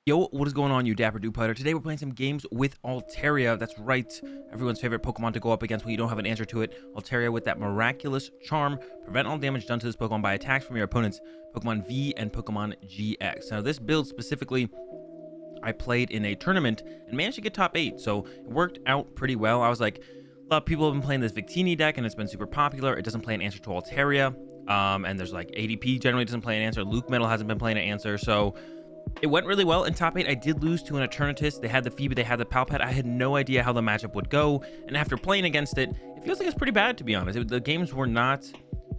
Yo, what is going on, you dapper dude-putter? Today we're playing some games with Altaria. That's right, everyone's favorite Pokemon to go up against when you don't have an answer to it. Altaria with that miraculous charm. Prevent all damage done to this Pokemon by attacks from your opponents, Pokemon V and Pokemon GX. Now, this build specifically, I played in a tournament and managed to get top 8, so it worked out pretty well. I was like, a lot of people have been playing this Victini deck, and it's been super popular. It doesn't play an answer to Altaria, and there's like ADP generally doesn't play an answer. Luke Metal hasn't been playing an answer, so it went really well in top 8. I did lose to an Eternatus. They had the Phoebe, they had the Palpad. I had no idea how the matchup would go, and after playing against it, it feels like it's pretty bad, to be honest. The games were not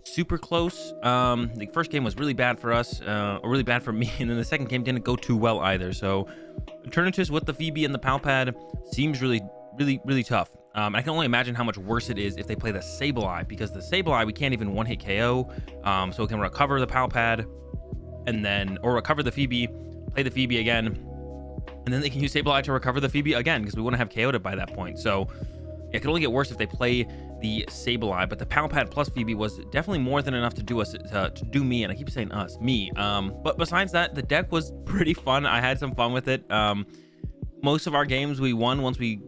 super close. The first game was really bad for us, or really bad for me, and then the second game didn't go too well either. So Eternatus with the Phoebe and the Palpad seems really tough. I can only imagine how much worse it is if they play the Sableye, because the Sableye we can't even one-hit KO, so it can recover the Palpad and then, or recover the Phoebe, play the Phoebe again, and then they can use Sableye to recover the Phoebe again, because we wouldn't have KO'd it by that point. So it could only get worse if they play the Sableye, but the Palpad plus Phoebe was definitely more than enough to do us, to do me, and I keep saying us, me. But besides that, the deck was pretty fun. I had some fun with it. Most of our games we won once we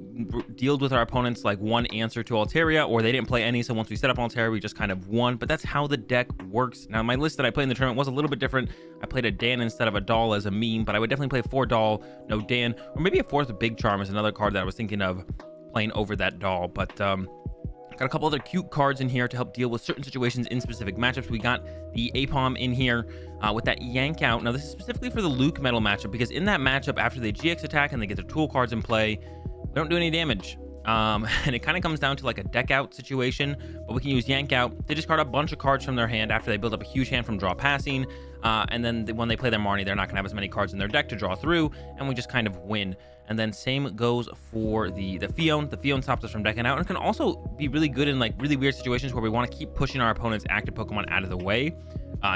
dealt with our opponents like one answer to Altaria, or they didn't play any, so once we set up Altaria we just kind of won. But that's how the deck works. Now, my list that I played in the tournament was a little bit different. I played a Dan instead of a Doll as a meme, but I would definitely play 4 Doll, no Dan, or maybe a 4th Big Charm is another card that I was thinking of playing over that Doll. But got a couple other cute cards in here to help deal with certain situations in specific matchups. We got the Apom in here with that Yank Out. Now, this is specifically for the Luke Metal matchup, because in that matchup, after they GX attack and they get their tool cards in play, we don't do any damage. And it kind of comes down to like a deck out situation, but we can use Yank Out. They discard a bunch of cards from their hand after they build up a huge hand from draw passing. And then when they play their Marnie, they're not going to have as many cards in their deck to draw through, and we just kind of win. And then same goes for the Fion. The Fion stops us from decking out, and it can also be really good in like really weird situations where we want to keep pushing our opponent's active Pokemon out of the way.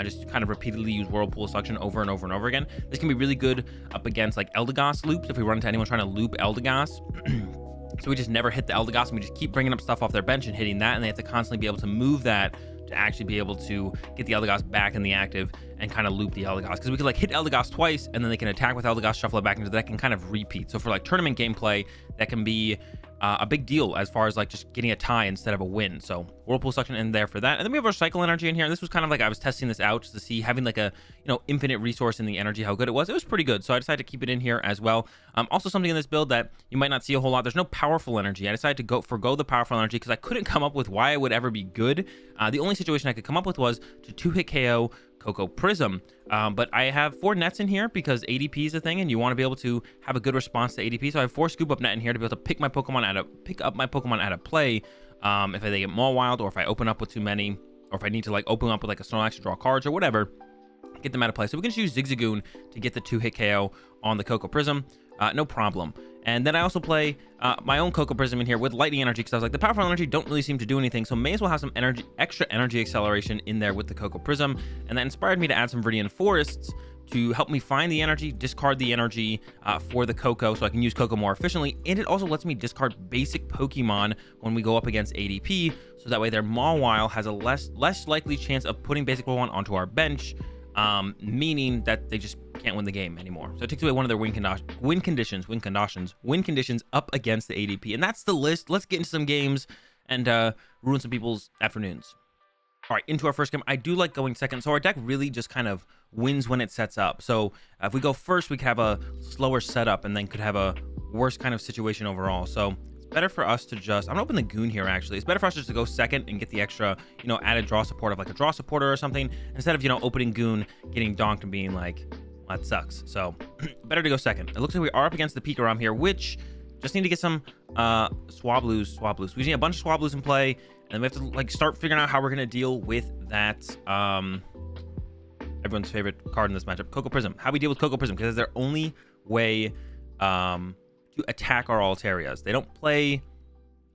Just kind of repeatedly use Whirlpool Suction over and over and over again. This can be really good up against like Eldegoss loops if we run into anyone trying to loop Eldegoss. So we just never hit the Eldegoss, and we just keep bringing up stuff off their bench and hitting that, and they have to constantly be able to move that to actually be able to get the Eldegoss back in the active and kind of loop the Eldegoss, because we could like hit Eldegoss twice and then they can attack with Eldegoss, shuffle it back into the deck, and kind of repeat. So for like tournament gameplay, that can be a big deal as far as like just getting a tie instead of a win. So Whirlpool Suction in there for that. And then we have our Cycle Energy in here, and this was kind of like, I was testing this out just to see, having like a, you know, infinite resource in the energy, how good it was. It was pretty good, so I decided to keep it in here as well. Also something in this build that you might not see a whole lot, there's no powerful energy. I decided to forgo the powerful energy because I couldn't come up with why it would ever be good. The only situation I could come up with was to 2-hit KO Coco Prism, but I have 4 nets in here because ADP is a thing, and you want to be able to have a good response to ADP. So I have 4 Scoop Up Net in here to be able to pick up my Pokemon out of play, if they get Mawiled, or if I open up with too many, or if I need to like open up with like a Snorlax to draw cards or whatever, get them out of play. So we can just use Zigzagoon to get the 2-hit KO on the Coco Prism, no problem. And then I also play my own Coco Prism in here with Lightning Energy, because I was like, the powerful energy don't really seem to do anything, so may as well have some extra energy acceleration in there with the Coco Prism. And that inspired me to add some Viridian Forests to help me find the energy, discard the energy for the Coco, so I can use Coco more efficiently. And it also lets me discard basic Pokemon when we go up against ADP, so that way their Mawile has a less likely chance of putting basic Pokemon onto our bench, meaning that they just can't win the game anymore. So it takes away one of their win conditions up against the ADP. And that's the list. Let's get into some games and ruin some people's afternoons. All right, into our first game. I do like going second, so our deck really just kind of wins when it sets up. So if we go first, we could have a slower setup and then could have a worse kind of situation overall. So it's better for us to just, I'm gonna open the Goon here actually. It's better for us just to go second and get the extra, you know, added draw support of like a draw supporter or something, instead of, you know, opening Goon, getting donked and being like, well, that sucks. So better to go second. It looks like we are up against the PikaRom here, which just need to get some Swablues. We just need a bunch of Swablues in play, and we have to like start figuring out how we're gonna deal with that everyone's favorite card in this matchup, Coco Prism. How we deal with Coco Prism, because it's their only way to attack our Altarias. They don't play,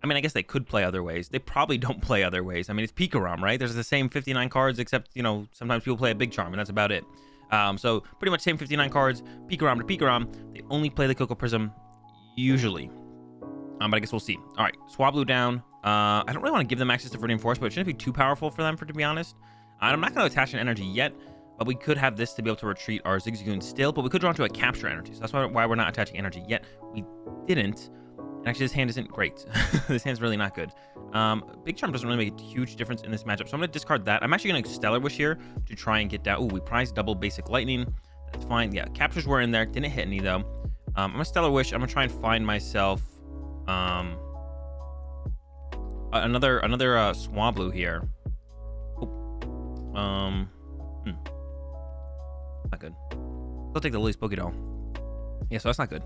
I mean, I guess they could play other ways. They probably don't play other ways. I mean, it's PikaRom, right? There's the same 59 cards, except, you know, sometimes people play a Big Charm, and that's about it. So pretty much same 59 cards, PikaRom to PikaRom. They only play the Coco Prism usually. But I guess we'll see. All right, Swablu down. I don't really want to give them access to Viridian Force, but it shouldn't be too powerful for them, to be honest. I'm not going to attach an energy yet. but we could have this to be able to retreat our Zigzagoon still, but we could draw into a capture energy. So that's why we're not attaching energy yet. We didn't. And actually, this hand isn't great. This hand's really not good. Big Charm doesn't really make a huge difference in this matchup, so I'm going to discard that. I'm actually going to Stellar Wish here to try and get down. Ooh, we prize double basic lightning. That's fine. Yeah, captures were in there. Didn't hit any, though. I'm going to Stellar Wish. I'm going to try and find myself another Swablu here. Not good. I'll take the Lily's Pokédoll. Yeah, so that's not good.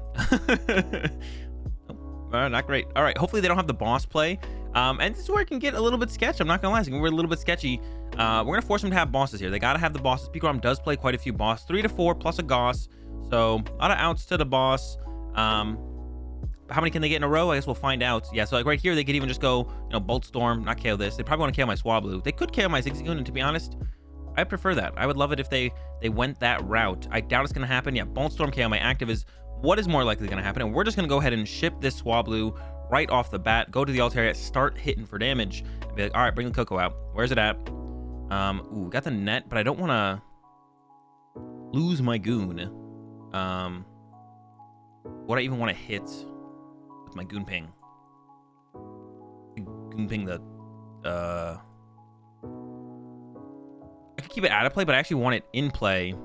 Not great. All right, hopefully they don't have the boss play. And this is where it can get a little bit sketchy. I'm not gonna lie, we're a little bit sketchy. We're gonna force them to have bosses here. They gotta have the bosses. PikaRom does play quite a few bosses, 3 to 4 plus a Goss. So a lot of outs to the boss. How many can they get in a row? I guess we'll find out. Yeah, so like right here, they could even just go, Bolt Storm, not KO this. They probably want to KO my Swablu. They could KO my Zigzagoon, and to be honest, I prefer that. I would love it if they went that route. I doubt it's gonna happen. Yeah, Bolt Storm KO my active is what is more likely gonna happen, and we're just gonna go ahead and ship this Swablu right off the bat. Go to the Altaria, start hitting for damage, and be like, all right, bring the Coco out. Where's it at? Ooh, got the net, but I don't want to lose my Goon. What I even want to hit with my Goon Ping? Goon Ping the I could keep it out of play, but I actually want it in play. I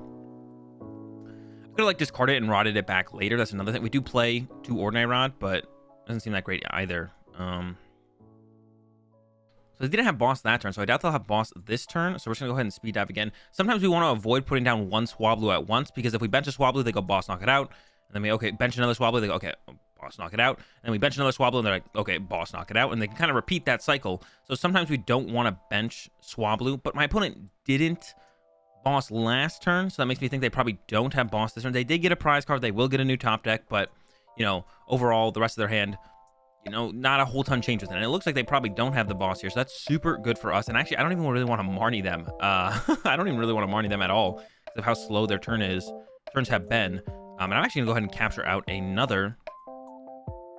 could have like discarded it and rotted it back later. That's another thing. We do play 2 Ordinary Rod, but it doesn't seem that great either. So they didn't have boss that turn, so I doubt they'll have boss this turn. So we're just gonna go ahead and speed dive again. Sometimes we want to avoid putting down one Swablu at once, because if we bench a Swablu, they go boss, knock it out. And then we bench another Swablu, they go okay, boss, knock it out. And then we bench another Swablu, and they're like, okay, boss, knock it out. And they can kind of repeat that cycle. So sometimes we don't want to bench Swablu, but my opponent didn't boss last turn, so that makes me think they probably don't have boss this turn. They did get a prize card. They will get a new top deck, but overall, the rest of their hand, not a whole ton changes. And it looks like they probably don't have the boss here, so that's super good for us. And actually, I don't even really want to Marnie them. I don't even really want to Marnie them at all because of how slow their turns have been. And I'm actually gonna go ahead and capture out another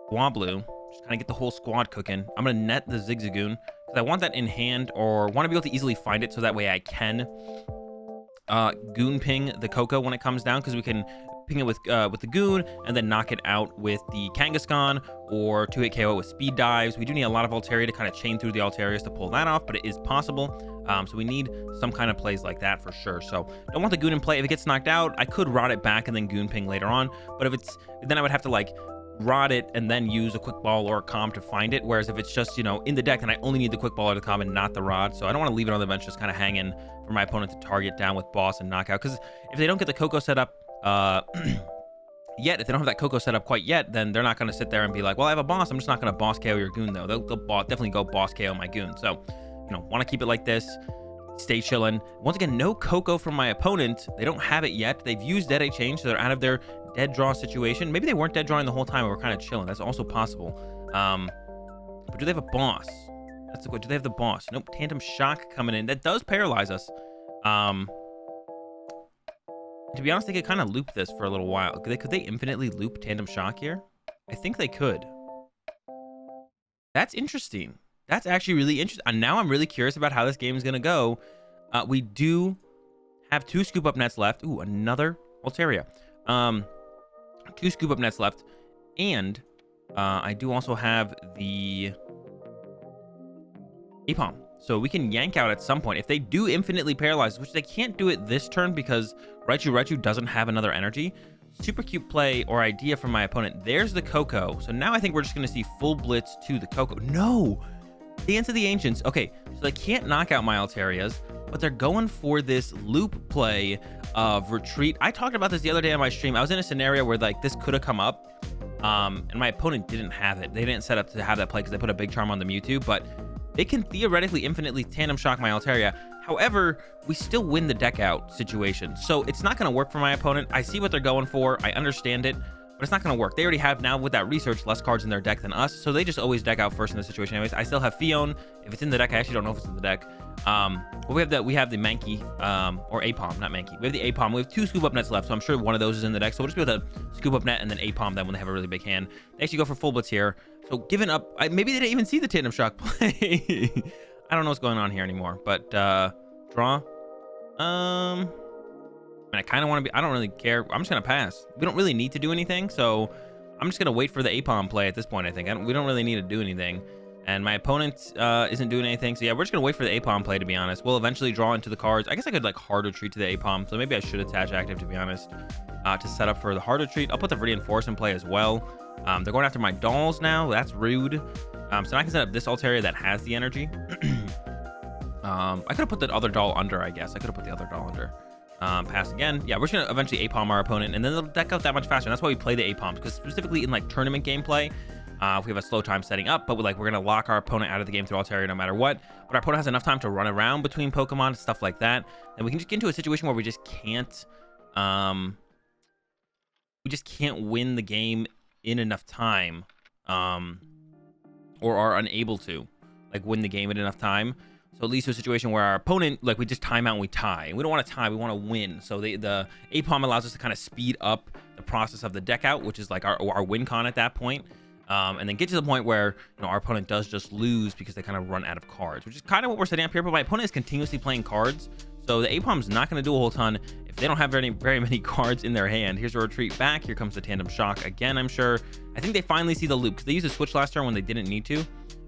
Swablu. Just kind of get the whole squad cooking. I'm gonna net the Zigzagoon because I want that in hand, or want to be able to easily find it, so that way I can Goon Ping the Coco when it comes down, because we can ping it with the Goon and then knock it out with the Kangaskhan, or 2-hit KO it with speed dives. We do need a lot of Altaria to kind of chain through the Altarias to pull that off, but it is possible. So we need some kind of plays like that for sure. So don't want the Goon in play. If it gets knocked out, I could rot it back and then Goon Ping later on. But then I would have to like rot it and then use a quick ball or a calm to find it. Whereas if it's just, in the deck, then I only need the quick ball or the calm and not the rod. So I don't want to leave it on the bench just kind of hanging for my opponent to target down with boss and knockout. Because if they don't get the Coco set up yet, if they don't have that Coco set up quite yet, then they're not going to sit there and be like, well, I have a boss, I'm just not going to boss KO your Goon though. They'll definitely go boss KO my Goon. So, want to keep it like this. Stay chilling. Once again, no Coco from my opponent. They don't have it yet. They've used Dead Eye Change, so they're out of their dead draw situation. Maybe they weren't dead drawing the whole time and we're kind of chilling. That's also possible. But do they have a boss? That's the question. Do they have the boss? Nope. Tandem Shock coming in. That does paralyze us. To be honest, they could kind of loop this for a little while. Could they infinitely loop Tandem Shock here? I think they could. That's interesting. That's actually really interesting. And now I'm really curious about how this game is going to go. We do have 2 scoop up nets left. Ooh, another Altaria. 2 scoop up nets left. And I do also have the Apom. So we can yank out at some point. If they do infinitely paralyze, which they can't do it this turn because Raichu doesn't have another energy. Super cute play or idea from my opponent. There's the Coco. So now I think we're just going to see full blitz to the Coco. No! Dance of the Ancients. Okay, so they can't knock out my Altarias, but they're going for this loop play of retreat. I talked about this the other day on my stream. I was in a scenario where like this could have come up, and my opponent didn't have it. They didn't set up to have that play because they put a big charm on the Mewtwo, but they can theoretically infinitely Tandem Shock my Altaria. However, we still win the deck out situation. So it's not going to work for my opponent. I see what they're going for. I understand it, but it's not going to work. They already have now, with that research, less cards in their deck than us. So they just always deck out first in this situation anyways. I still have Fion. If it's in the deck, I actually don't know if it's in the deck. But we have the Mankey, or Apom, not Mankey. We have the Apom. We have 2 scoop up nets left, so I'm sure one of those is in the deck. So we'll just be able to scoop up net and then Apom them when they have a really big hand. They actually go for full blitz here. So giving up, maybe they didn't even see the Tandem Shock play. I don't know what's going on here anymore, but draw. And I kind of want to be, I don't really care. I'm just going to pass. We don't really need to do anything. So I'm just going to wait for the APOM play at this point, I think. We don't really need to do anything. And my opponent isn't doing anything. So yeah, we're just going to wait for the APOM play, to be honest. We'll eventually draw into the cards. I guess I could like hard retreat to the APOM. So maybe I should attach active, to be honest, to set up for the hard retreat. I'll put the Viridian Force in play as well. They're going after my dolls now. That's rude. So I can set up this Altaria that has the energy. I could have put the other doll under, I guess. I could have put the other doll under. Pass again. Yeah, we're just gonna eventually APOM our opponent, and then they'll deck out that much faster. And that's why we play the APOMs, because specifically in like tournament gameplay, if we have a slow time setting up, but we're gonna lock our opponent out of the game through Altaria no matter what. But our opponent has enough time to run around between Pokemon, stuff like that, and we can just get into a situation where we just can't win the game in enough time, or are unable to like win the game in enough time. So it leads to a situation where our opponent, like, we just time out and we tie. We don't want to tie, we want to win. So the APOM allows us to kind of speed up the process of the deck out, which is like our win con at that point. And then get to the point where, you know, our opponent does just lose because they kind of run out of cards, which is kind of what we're setting up here. But my opponent is continuously playing cards, so the APOM's not going to do a whole ton if they don't have very many cards in their hand. Here's a retreat back. Here comes the Tandem Shock again, I'm sure. I think they finally see the loop, because they used a switch last turn when they didn't need to.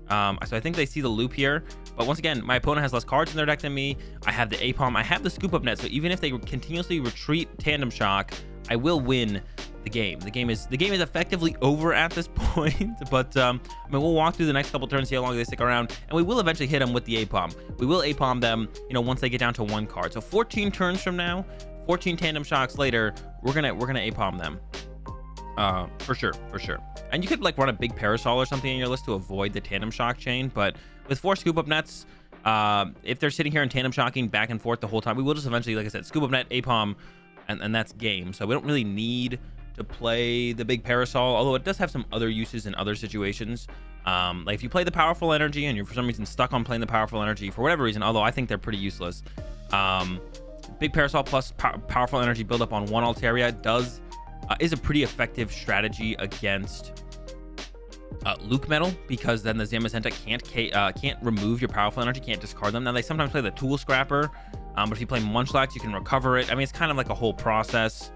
So I think they see the loop here. But once again, my opponent has less cards in their deck than me. I have the APOM. I have the Scoop Up Net. So even if they continuously retreat Tandem Shock, I will win the game. The game is effectively over at this point. But I mean, we'll walk through the next couple turns, see how long they stick around, and we will eventually hit them with the APOM. We will APOM them, you know, once they get down to 1 card. So 14 turns from now, 14 Tandem Shocks later, we're gonna APOM them. For sure. And you could like run a big Parasol or something in your list to avoid the Tandem Shock chain, but with 4 Scoop Up Nets, if they're sitting here and Tandem Shocking back and forth the whole time, we will just eventually, like I said, Scoop Up Net, APOM, and that's game. So we don't really need to play the big Parasol, although it does have some other uses in other situations. Like if you play the Powerful Energy and you're for some reason stuck on playing the Powerful Energy for whatever reason, although I think they're pretty useless, big Parasol plus Powerful Energy build up on 1 Altaria is a pretty effective strategy against Luke Metal, because then the Zamazenta can't remove your Powerful Energy, can't discard them. Now they sometimes play the Tool Scrapper, but if you play Munchlax, you can recover it. I mean, it's kind of like a whole process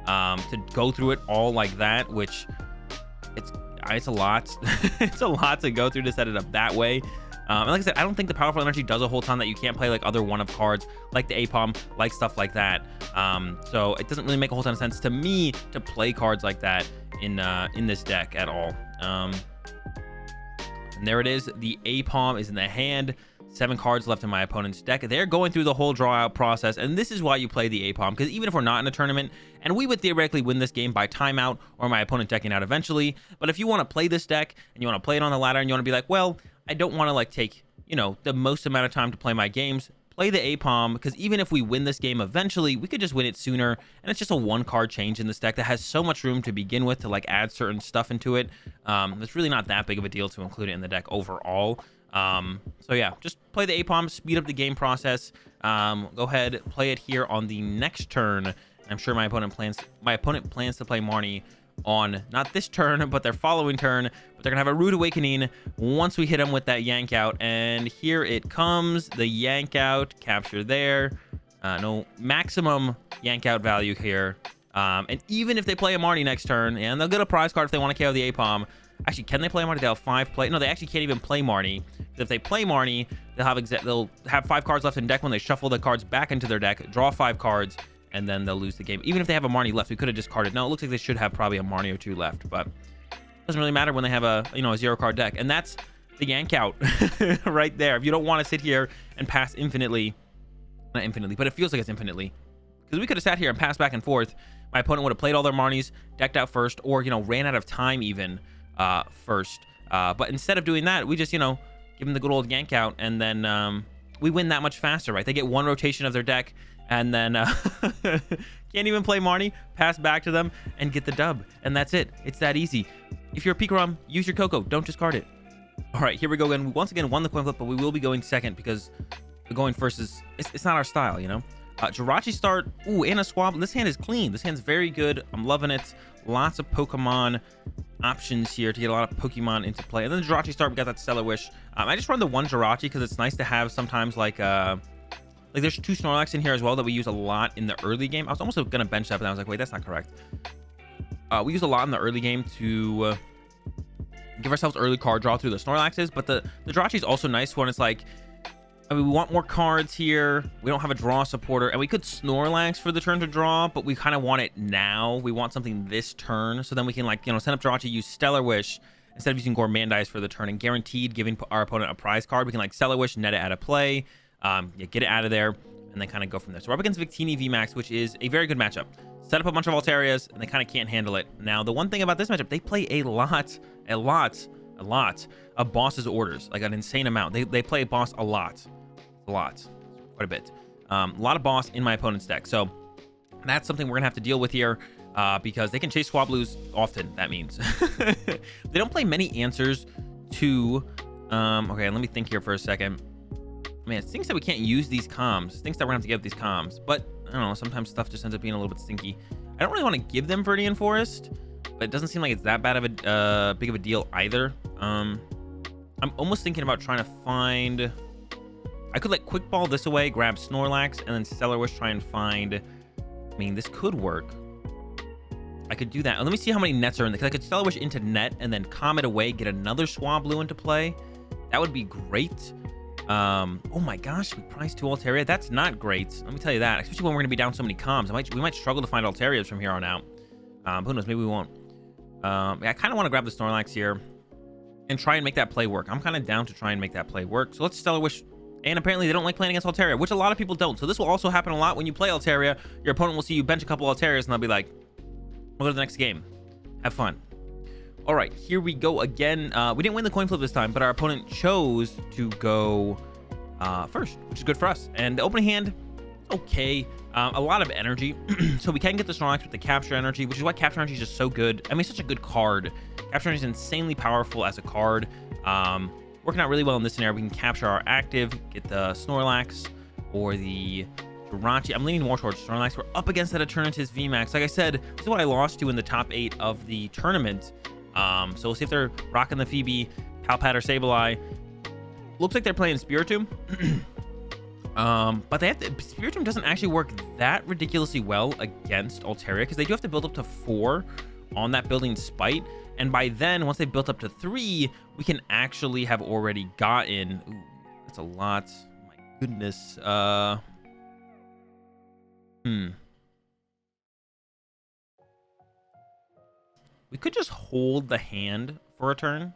to go through it all like that, which it's a lot. It's a lot to go through to set it up that way. And like I said, I don't think the Powerful Energy does a whole ton that you can't play like other one-of cards, like the APOM, like stuff like that. So it doesn't really make a whole ton of sense to me to play cards like that in this deck at all. And there it is. The APOM is in the hand. 7 cards left in my opponent's deck. They're going through the whole draw out process, and this is why you play the APOM, because even if we're not in a tournament, and we would theoretically win this game by timeout or my opponent decking out eventually, but if you want to play this deck and you want to play it on the ladder and you want to be like, well, I don't want to like take, you know, the most amount of time to play my games, play the APOM, because even if we win this game eventually, we could just win it sooner, and it's just a 1 card change in this deck that has so much room to begin with to like add certain stuff into it. It's really not that big of a deal to include it in the deck overall. So yeah, just play the APOM, speed up the game process. Go ahead, play it here on the next turn. I'm sure my opponent plans to play Marnie on not this turn, but their following turn. But they're gonna have a Rude Awakening once we hit them with that Yank Out, and here it comes, the Yank Out capture there. No maximum Yank Out value here. And even if they play a Marnie next turn, and they'll get a prize card if they want to KO the APOM. Actually, can they play Marnie? They'll have 5 play. No, they actually can't even play Marnie. If they play Marnie, they'll have 5 cards left in deck when they shuffle the cards back into their deck, draw 5 cards, and then they'll lose the game. Even if they have a Marnie left, we could have discarded. No, it looks like they should have probably a Marnie or 2 left, but it doesn't really matter when they have a 0 card deck. And that's the Yank Out right there. If you don't want to sit here and pass infinitely, not infinitely, but it feels like it's infinitely, because we could have sat here and passed back and forth. My opponent would have played all their Marnies, decked out first, or ran out of time even first. But instead of doing that, we just give them the good old Yank Out, and then we win that much faster, right? They get 1 rotation of their deck, and then can't even play Marnie, pass back to them, and get the dub. And that's it. It's that easy. If you're a PikaRom, use your Coco. Don't discard it. All right, here we go again. We once again won the coin flip, but we will be going second because going first it's not our style, Jirachi start. Ooh, and a swab. This hand is clean. This hand's very good. I'm loving it. Lots of Pokemon options here to get a lot of Pokemon into play. And then the Jirachi start, we got that Stellar Wish. I just run the 1 Jirachi because it's nice to have sometimes like Like there's 2 Snorlax in here as well that we use a lot in the early game. I was almost gonna bench that, but I was like, wait, that's not correct. We use a lot in the early game to give ourselves early card draw through the Snorlaxes, but the Jirachi is also nice when it's like, I mean, we want more cards here. We don't have a draw supporter, and we could Snorlax for the turn to draw, but we kind of want it now. We want something this turn, so then we can, like, you know, send up Jirachi, use Stellar Wish instead of using Gourmandize for the turn, and guaranteed giving our opponent a prize card. We can, like, Stellar Wish, net it out of play, get it out of there, and then kind of go from there. So we're up against Victini VMAX, which is a very good matchup. Set up a bunch of Altarias, and they kind of can't handle it. Now, the one thing about this matchup, they play a lot of boss's orders, like an insane amount. They play boss a lot, quite a bit. A lot of boss in my opponent's deck, so that's something we're gonna have to deal with here, because they can chase Swablues often. That means they don't play many answers to okay, let me think here for a second. Man, it stinks that we can't use these comms. It stinks that we're gonna have to give these comms, but I don't know, sometimes stuff just ends up being a little bit stinky. I don't really want to give them Viridian Forest, but it doesn't seem like it's that bad of a big of a deal either. I'm almost thinking about trying to find, I could like quick ball this away, grab Snorlax, and then Stellar Wish, try and find, I mean, this could work. I could do that. Let me see how many nets are in there, because I could Stellar Wish into net and then Comet away, get another Swablu into play. That would be great. Oh my gosh, we priced 2 Altaria. That's not great. Let me tell you that, especially when we're going to be down so many comms. We might struggle to find Altarias from here on out. Who knows? Maybe we won't. I kind of want to grab the Snorlax here and try and make that play work. I'm kind of down to try and make that play work. So let's Stellar Wish. And apparently they don't like playing against Altaria, which a lot of people don't. So this will also happen a lot when you play Altaria. Your opponent will see you bench a couple Altarias and they'll be like, we'll go to the next game. Have fun. All right, here we go again. We didn't win the coin flip this time, but our opponent chose to go first, which is good for us. And the opening hand, okay. A lot of energy. So we can get the Snorlax with the Capture Energy, which is why Capture Energy is just so good. I mean, it's such a good card. Capture Energy is insanely powerful as a card. Working out really well in this scenario. We can capture our active, get the Snorlax or the Jirachi. I'm leaning more towards Snorlax. We're up against that Eternatus VMAX. Like I said, this is what I lost to in the top 8 of the tournament. So we'll see if they're rocking the Phoebe, Palpat, or Sableye. Looks like they're playing Spiritomb. But Spiritomb doesn't actually work that ridiculously well against Altaria, because they do have to build up to 4 on that building Spite. And by then, once they built up to 3, we can actually have already gotten... Ooh, that's a lot. My goodness. We could just hold the hand for a turn.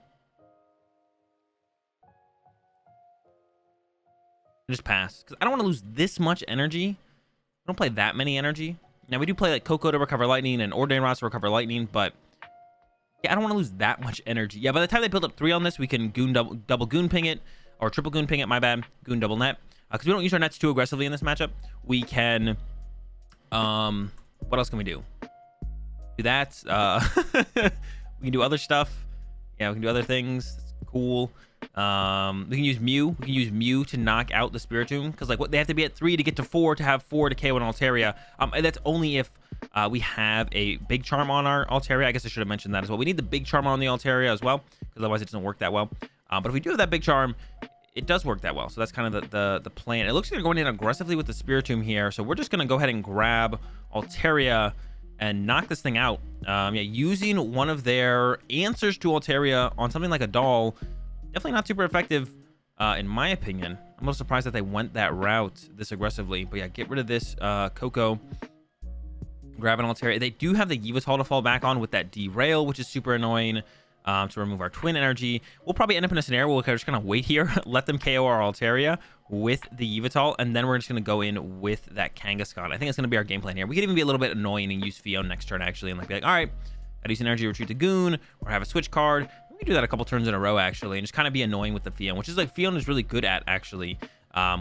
Just pass, because I don't want to lose this much energy. I don't play that many energy. Now we do play like Coco to recover lightning and Ordine Rots to recover lightning, but yeah, I don't want to lose that much energy. Yeah, by the time they build up 3 on this, we can Goon double Goon ping it, or triple Goon ping it, my bad. Goon double net, because we don't use our nets too aggressively in this matchup. We can, what else can we do? Do that. We can do other stuff. Yeah, we can do other things. That's cool. We can use Mew. We can use Mew to knock out the Spiritomb, because like what they have to be at 3 to get to 4 to have 4 to KO an Altaria. And that's only if we have a big charm on our Altaria. I guess I should have mentioned that as well. We need the big charm on the Altaria as well, because otherwise it doesn't work that well. But if we do have that big charm, it does work that well. So that's kind of the plan. It looks like they're going in aggressively with the Spiritomb here, so we're just going to go ahead and grab Altaria and knock this thing out. Yeah, using one of their answers to Altaria on something like a doll, definitely not super effective, in my opinion. I'm a little surprised that they went that route this aggressively. But yeah, get rid of this Coco. Grab an Altaria. They do have the Yveltal to fall back on with that Derail, which is super annoying. To remove our Twin Energy. We'll probably end up in a scenario where we're just going to wait here, let them KO our Altaria with the Yveltal, and then we're just going to go in with that Kangaskhan. I think it's going to be our game plan here. We could even be a little bit annoying and use Fion next turn, actually, and like be like, all right, I use energy, retreat to Goon, or have a switch card. We can do that a couple turns in a row, actually, and just kind of be annoying with the Fion, which is like Fion is really good at, actually,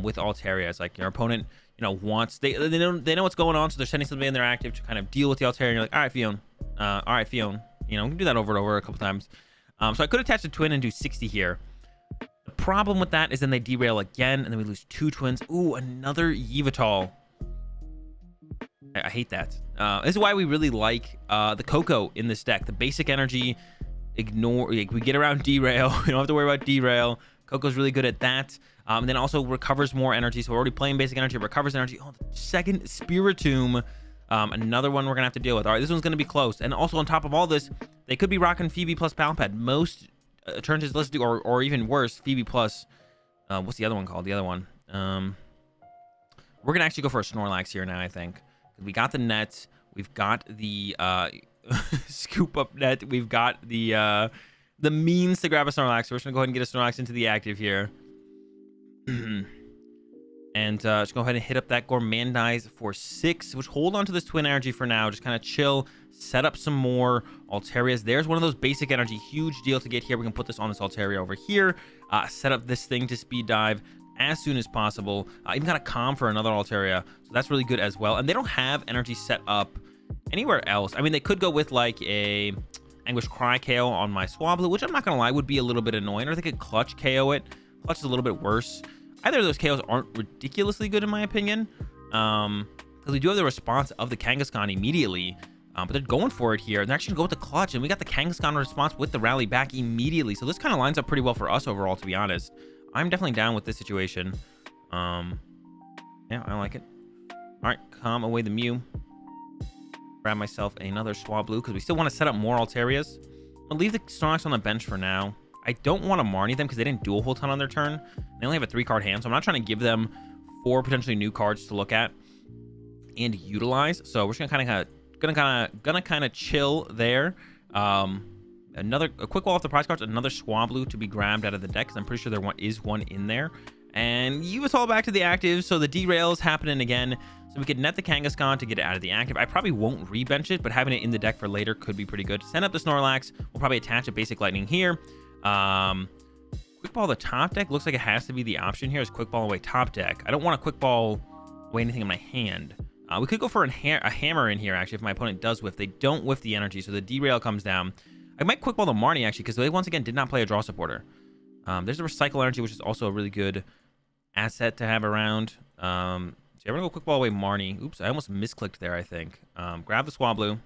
with Altaria. It's like your opponent, you know, wants, they know what's going on, so they're sending somebody in their active to kind of deal with the Altaria, and you're like, all right, Fion. You know, we can do that over and over a couple times. So I could attach a twin and do 60 here. The problem with that is then they derail again, and then we lose 2 twins. Ooh, another Yveltal. I hate that. This is why we really like the Coco in this deck. The basic energy, ignore, like, we get around derail. We don't have to worry about derail. Coco's really good at that. And then also recovers more energy. So we're already playing basic energy, recovers energy. Oh, the second Spiritomb. Another one we're gonna have to deal with. All right, this one's gonna be close. And also on top of all this, they could be rocking Phoebe plus Palpad. Most Eternatus let's do, or even worse, Phoebe plus what's the other one called? The other one. We're gonna actually go for a Snorlax here now, I think. We got the net, we've got the scoop up net, we've got the means to grab a Snorlax. So we're just gonna go ahead and get a Snorlax into the active here. And just go ahead and hit up that Gourmandize for 6, which hold on to this Twin Energy for now. Just kind of chill, set up some more Altarias. There's one of those basic energy, huge deal to get here. We can put this on this Altaria over here, set up this thing to speed dive as soon as possible. Even got a Calm for another Altaria, so that's really good as well. And they don't have energy set up anywhere else. I mean, they could go with like a Anguish Cry KO on my Swablu, which I'm not gonna lie would be a little bit annoying, or they could Clutch KO it. Clutch is a little bit worse. Either of those KOs aren't ridiculously good in my opinion, because we do have the response of the Kangaskhan immediately, but they're going for it here. They're actually going to go with the Clutch, and we got the Kangaskhan response with the Rally back immediately. So this kind of lines up pretty well for us overall, to be honest. I'm definitely down with this situation. Yeah, I like it. All right, calm away the Mew. Grab myself another Swablu, because we still want to set up more Altarias. I'll leave the Snorlax on the bench for now. I don't want to Marnie them because they didn't do a whole ton on their turn. They only have a 3-card hand, so I'm not trying to give them 4 potentially new cards to look at and utilize. So we're just gonna kind of chill there. A quick wall off the prize cards, another Swablu to be grabbed out of the deck, because I'm pretty sure there is one in there. And you us all back to the active, so the derail is happening again. So we could net the Kangaskhan to get it out of the active. I probably won't rebench it, but having it in the deck for later could be pretty good. Send up the Snorlax. We'll probably attach a basic lightning here. Quick ball the top deck looks like it has to be the option here, is quick ball away top deck. I don't want to quick ball away anything in my hand. We could go for a hammer in here actually if my opponent does whiff. They don't whiff the energy, so the derail comes down. I might quick ball the Marnie actually, because they once again did not play a draw supporter. There's the recycle energy, which is also a really good asset to have around. So yeah, we're gonna go quick ball away Marnie. Oops, I almost misclicked there, I think. Grab the Swablu,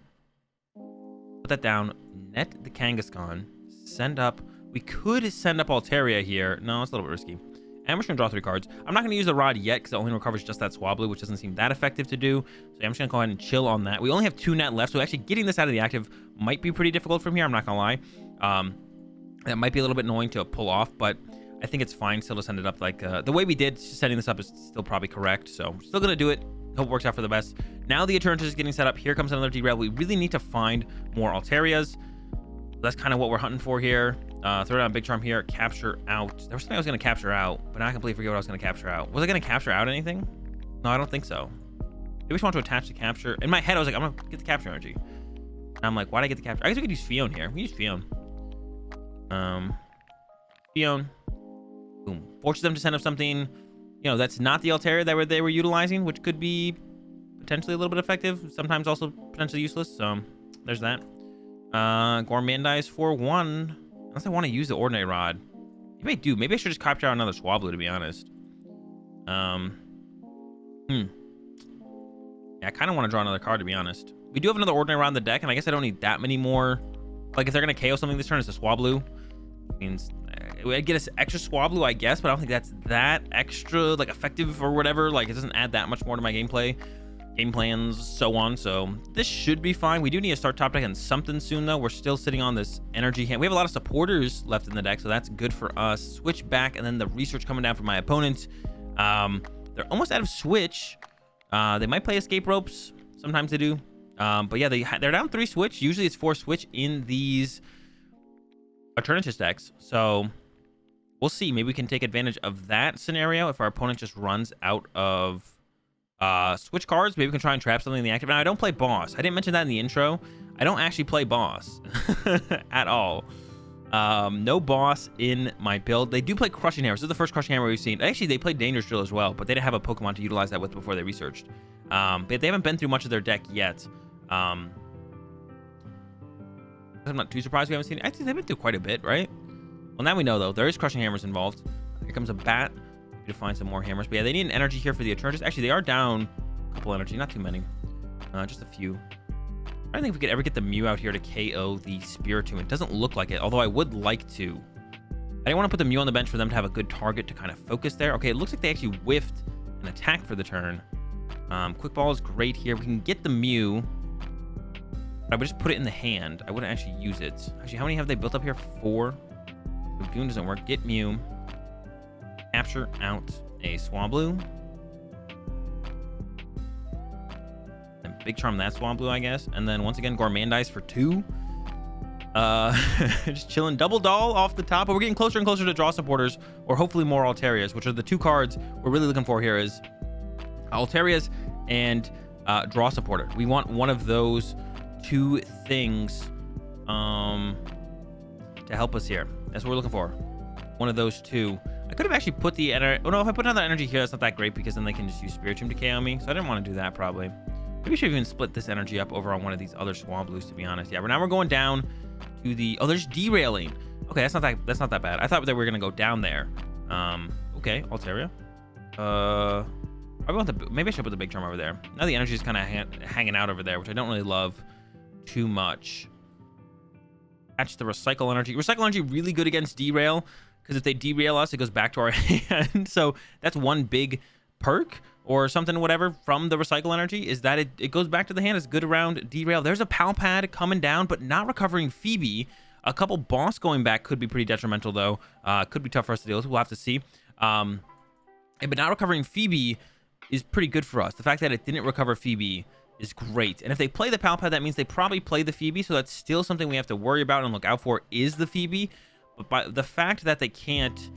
put that down, net the Kangaskhan, send up. We could send up Altaria here. No, it's a little bit risky. And we're just going to draw 3 cards. I'm not going to use the Rod yet because it only recovers just that Swablu, which doesn't seem that effective to do. So yeah, I'm just going to go ahead and chill on that. We only have 2 net left, so actually getting this out of the active might be pretty difficult from here. I'm not going to lie. That might be a little bit annoying to pull off, but I think it's fine still to send it up. Like the way we did setting this up is still probably correct. So we're still going to do it. Hope it works out for the best. Now the Eternatus is getting set up. Here comes another derail. We really need to find more Altarias. That's kind of what we're hunting for here. Throw down Big Charm here. Capture out. There was something I was going to capture out, but now I completely forget what I was going to capture out. Was I going to capture out anything? No, I don't think so. Maybe I just want to attach the capture. In my head, I was like, I'm going to get the capture energy. And I'm like, why'd I get the capture? I guess we could use Fion here. We use Fion. Fion. Boom. Forces them to send up something, that's not the Altaria that they were utilizing, which could be potentially a little bit effective. Sometimes also potentially useless. So there's that. Gourmandize for 1. Unless I want to use the Ordinary Rod. Maybe I do. Maybe I should just capture out another Swablu, to be honest. Yeah, I kind of want to draw another card, to be honest. We do have another Ordinary Rod in the deck, and I guess I don't need that many more. Like, if they're going to KO something this turn, it's a Swablu. Means I'd get an extra Swablu, I guess, but I don't think that's that extra, like, effective or whatever. Like, it doesn't add that much more to my gameplay. Game plans, so on. So this should be fine. We do need to start top deck on something soon, though. We're still sitting on this energy hand. We have a lot of supporters left in the deck, so that's good for us. Switch back, and then the research coming down from my opponent. They're almost out of switch. They might play escape ropes. Sometimes they do. But yeah, they're down 3 switch. Usually it's 4 switch in these Eternatus decks. So we'll see. Maybe we can take advantage of that scenario if our opponent just runs out of switch cards. Maybe we can try and trap something in the active. Now, I don't play boss. I didn't mention that in the intro. I don't actually play boss at all. No boss in my build. They do play Crushing Hammer. This is the first Crushing Hammer we've seen. Actually, they played Dangerous Drill as well, but they didn't have a Pokemon to utilize that with before they researched. But they haven't been through much of their deck yet. I'm not too surprised we haven't seen it. I think they've been through quite a bit, right? Well, now we know, though. There is Crushing Hammers involved. Here comes a bat. To find some more hammers. But yeah, they need an energy here for the Eternatus. Actually, they are down a couple energy. Not too many. Just a few. I don't think we could ever get the Mew out here to KO the Spiritomb. It doesn't look like it, although I would like to. I didn't want to put the Mew on the bench for them to have a good target to kind of focus there. Okay, it looks like they actually whiffed an attack for the turn. Quick Ball is great here. We can get the Mew. I would just put it in the hand. I wouldn't actually use it. Actually, how many have they built up here? 4. Goon doesn't work. Get Mew. Capture out a Swablu. And Big Charm that Swablu, I guess. And then once again, Gourmandize for 2. Just chilling. Double Doll off the top. But we're getting closer and closer to draw supporters, or hopefully more Altarias, which are the 2 cards we're really looking for here is Altarias and draw supporter. We want one of those 2 things to help us here. That's what we're looking for. One of those 2. I could have actually put the energy. Oh no, if I put another energy here, that's not that great because then they can just use Spiritomb to KO me. So I didn't want to do that probably. Maybe we should even split this energy up over on one of these other Swablus, to be honest. Yeah, now we're going down to the. Oh, there's derailing. Okay, that's not that bad. I thought that we were gonna go down there. Okay, Altaria. Maybe I should put the Big Charm over there. Now the energy is kind of hanging out over there, which I don't really love too much. Catch the Recycle Energy. Recycle Energy really good against Derail, because if they derail us, it goes back to our hand. So that's one big perk or something, whatever, from the Recycle Energy, is that it goes back to the hand. It's good around Derail. There's a Palpad coming down, but not recovering Phoebe. A couple Boss going back could be pretty detrimental, though. Could be tough for us to deal with. We'll have to see. But not recovering Phoebe is pretty good for us. The fact that it didn't recover Phoebe is great. And if they play the Palpad, that means they probably play the Phoebe, so that's still something we have to worry about and look out for is the Phoebe. But by the fact that they can't,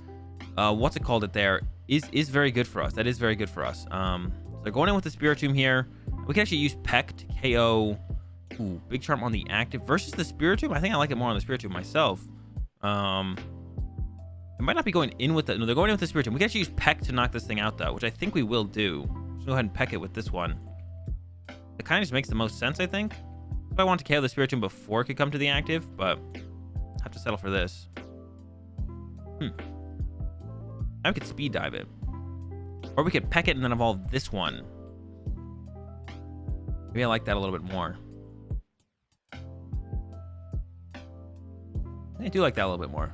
what's it called it there, is very good for us. That is very good for us. So they're going in with the Spiritomb here. We can actually use Peck to KO. Ooh, Big Charm on the active versus the Spiritomb. I think I like it more on the Spiritomb myself. It might not be going in with the... No, they're going in with the Spiritomb. We can actually use Peck to knock this thing out, though, which I think we will do. Let's go ahead and Peck it with this one. It kind of just makes the most sense, I think. If I want to KO the Spiritomb before it could come to the active, but I have to settle for this. Now we could Speed Dive it. Or we could Peck it and then evolve this one. Maybe I like that a little bit more. I do like that a little bit more.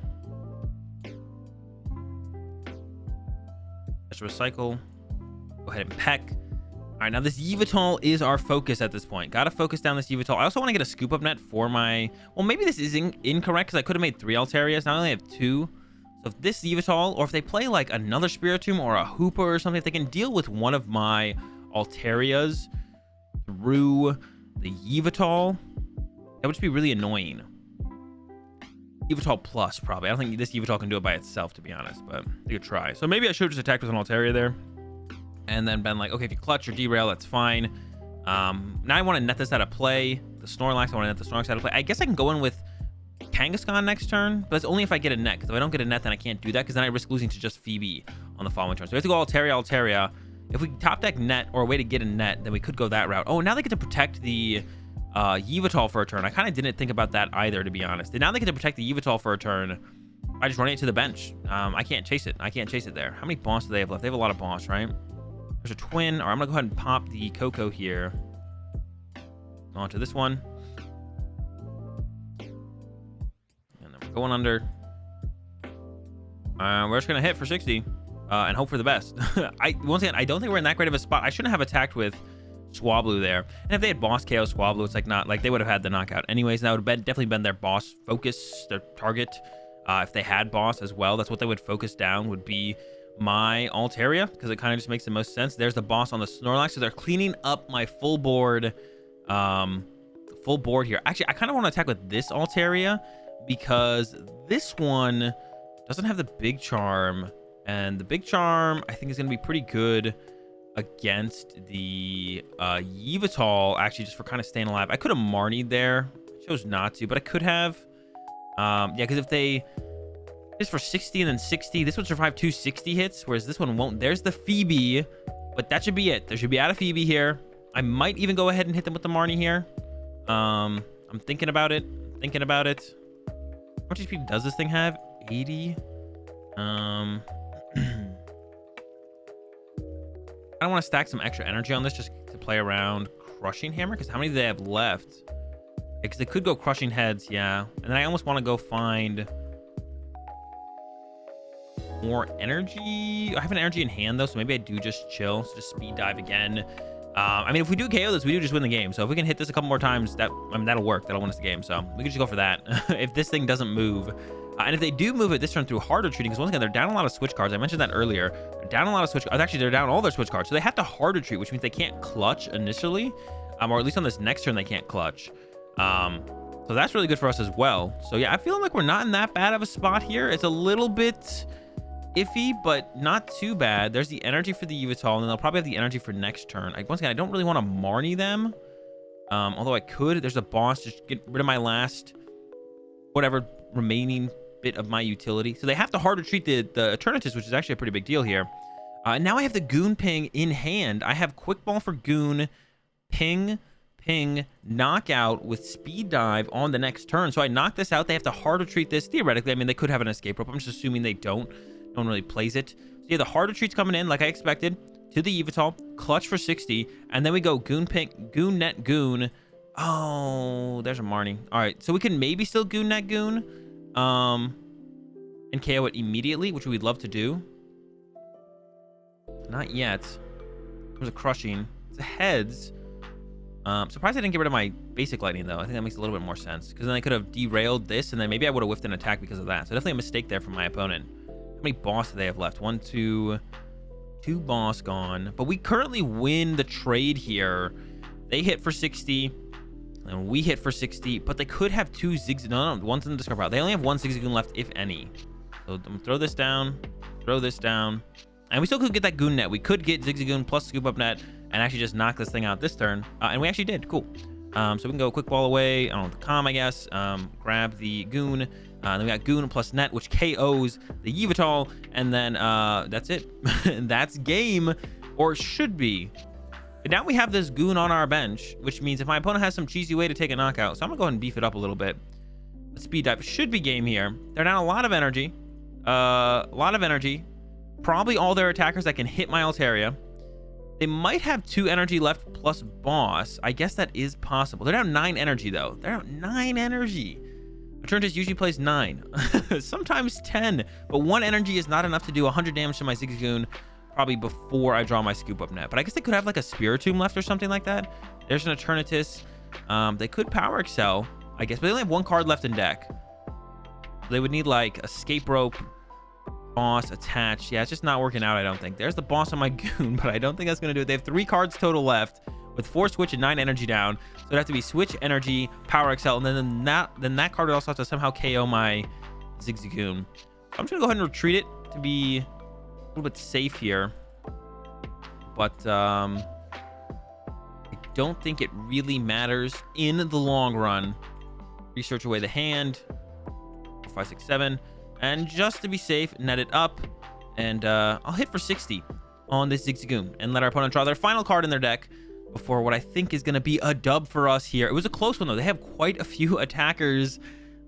Let's recycle. Go ahead and Peck. All right, now this Yveltal is our focus at this point. Got to focus down this Yveltal. I also want to get a scoop up net for my... Well, maybe this is incorrect because I could have made 3 Altarias. Now I only have 2. So if this Yveltal, or if they play like another Spiritomb or a Hooper or something, if they can deal with one of my Altarias through the Yveltal, that would just be really annoying. Yveltal plus, probably. I don't think this Yveltal can do it by itself, to be honest, but they could try. So maybe I should have just attacked with an Altaria there. And then been like, okay, if you clutch or derail, that's fine. Now I want to net this out of play. The Snorlax, I want to net the Snorlax out of play. I guess I can go in with Kangaskhan next turn, but it's only if I get a net. Because if I don't get a net, then I can't do that, because then I risk losing to just Phoebe on the following turn. So we have to go Altaria. If we top deck net or a way to get a net, then we could go that route. Oh, now they get to protect the Yveltal for a turn. I kind of didn't think about that either, to be honest. And now they get to protect the Yveltal for a turn. I just run it to the bench. I can't chase it. I can't chase it there. How many boss do they have left? They have a lot of boss, right? There's a twin. Or I'm gonna go ahead and pop the Coco here onto this one. And then we're going under. We're just gonna hit for 60 and hope for the best. Once again, I don't think we're in that great of a spot. I shouldn't have attacked with Swablu there. And if they had boss KO Swablu, it's like not like they would have had the knockout anyways. That would have definitely been their boss focus, their target. If they had boss as well, that's what they would focus down, would be my Altaria, because it kind of just makes the most sense. There's the boss on the Snorlax, so they're cleaning up my full board here. Actually, I kind of want to attack with this Altaria because this one doesn't have the Big Charm, and the Big Charm I think is going to be pretty good against the Yveltal, actually, just for kind of staying alive. I could have Marnied there. I chose not to, but I could have. Yeah, because if they... Just for 60 and then 60, this would survive 2 60 hits, whereas this one won't. There's the Phoebe, but that should be it. There should be out of Phoebe here. I might even go ahead and hit them with the Marnie here. I'm thinking about it. How much HP does this thing have? 80. I don't want to stack some extra energy on this just to play around Crushing Hammer, because how many do they have left? Because they could go Crushing Heads, yeah. And then I almost want to go find... more energy. I have an energy in hand though, so maybe I do just chill. So just speed dive again. I mean, if we do KO this, we do just win the game. So if we can hit this a couple more times, that'll work. That'll win us the game. So we can just go for that. If this thing doesn't move. And if they do move it this turn through hard retreating, because once again, they're down a lot of switch cards. I mentioned that earlier. They're down a lot of switch cards. Actually, they're down all their switch cards. So they have to hard retreat, which means they can't clutch initially. Or at least on this next turn, they can't clutch. So that's really good for us as well. So yeah, I feel like we're not in that bad of a spot here. It's a little bit iffy, but not too bad. There's the energy for the Yveltal, and then they'll probably have the energy for next turn. Once again, I don't really want to Marnie them. Although I could. There's a boss. Just get rid of my last whatever remaining bit of my utility. So they have to hard retreat the Eternatus, which is actually a pretty big deal here. And now I have the Goon Ping in hand. I have Quick Ball for Goon, Ping, knockout with speed dive on the next turn. So I knock this out. They have to hard retreat this. Theoretically, I mean, they could have an escape rope. I'm just assuming they don't. No one really plays it. So yeah, the hard retreat's coming in like I expected to the Yveltal. Clutch for 60. And then we go Goon Ping, Goon Net Goon. Oh, there's a Marnie. All right, so we can maybe still Goon Net Goon. And KO it immediately, which we'd love to do. Not yet. There's a crushing. It's a heads. Surprised I didn't get rid of my basic lightning though. I think that makes a little bit more sense because then I could have derailed this and then maybe I would have whiffed an attack because of that. So definitely a mistake there from my opponent. How many boss do they have left? 1, 2, 2 boss gone. But we currently win the trade here. They hit for 60 and we hit for 60, but they could have 2 Zigzagoon. No, one's in the discard pile. They only have 1 Zigzagoon left, if any. So I'm gonna throw this down, and we still could get that Goon Net. We could get Zigzagoon plus Scoop Up Net and actually just knock this thing out this turn. And we actually did. Cool. So we can go Quick Ball away. I don't know, the Calm, I guess. Grab the Goon. Then we got Goon plus Net, which KOs the Yveltal. And then that's it. That's game, or should be. And now we have this Goon on our bench, which means if my opponent has some cheesy way to take a knockout, so I'm going to go ahead and beef it up a little bit. Speed dive should be game here. They're down a lot of energy. Probably all their attackers that can hit my Altaria. They might have 2 energy left plus boss. I guess that is possible. They're down 9 energy though. They're down 9 energy. Eternatus usually plays 9, sometimes 10, but 1 energy is not enough to do 100 damage to my Zigzagoon probably before I draw my Scoop Up Net. But I guess they could have like a Spiritomb left or something like that. There's an Eternatus. They could Power Excel, I guess, but they only have 1 card left in deck. They would need like Escape Rope, boss, attach. Yeah, it's just not working out, I don't think. There's the boss on my Goon, but I don't think that's going to do it. They have 3 cards total left with 4 switch and 9 energy down. So it'd have to be switch, energy, Power Excel, and then that card would also have to somehow KO my Zigzagoon. So I'm just going to go ahead and retreat it to be a little bit safe here. But I don't think it really matters in the long run. Research away the hand. 4, 5, 6, 7. And just to be safe, net it up. And I'll hit for 60 on this Zigzagoon and let our opponent draw their final card in their deck before what I think is going to be a dub for us here. It was a close one, though. They have quite a few attackers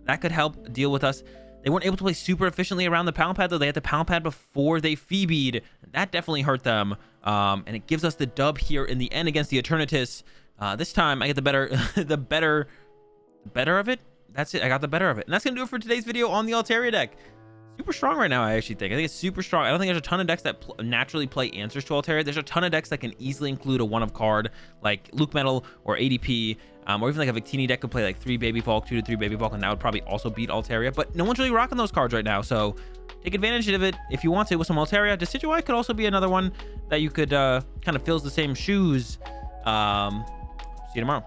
that could help deal with us. They weren't able to play super efficiently around the Palm Pad, though. They had the Palm Pad before they Phoebe'd. That definitely hurt them. And it gives us the dub here in the end against the Eternatus. This time, I get the better of it. That's it. I got the better of it. And that's going to do it for today's video on the Altaria deck. Super strong right now, I actually think. I think it's super strong. I don't think there's a ton of decks that naturally play answers to Altaria. There's a ton of decks that can easily include a one-of card, like Luke Metal or ADP, or even like a Victini deck could play like 3 Baby Falk, 2 to 3 Baby Falk, and that would probably also beat Altaria. But no one's really rocking those cards right now, so take advantage of it if you want to with some Altaria. Decidueye could also be another one that you could kind of fills the same shoes. See you tomorrow.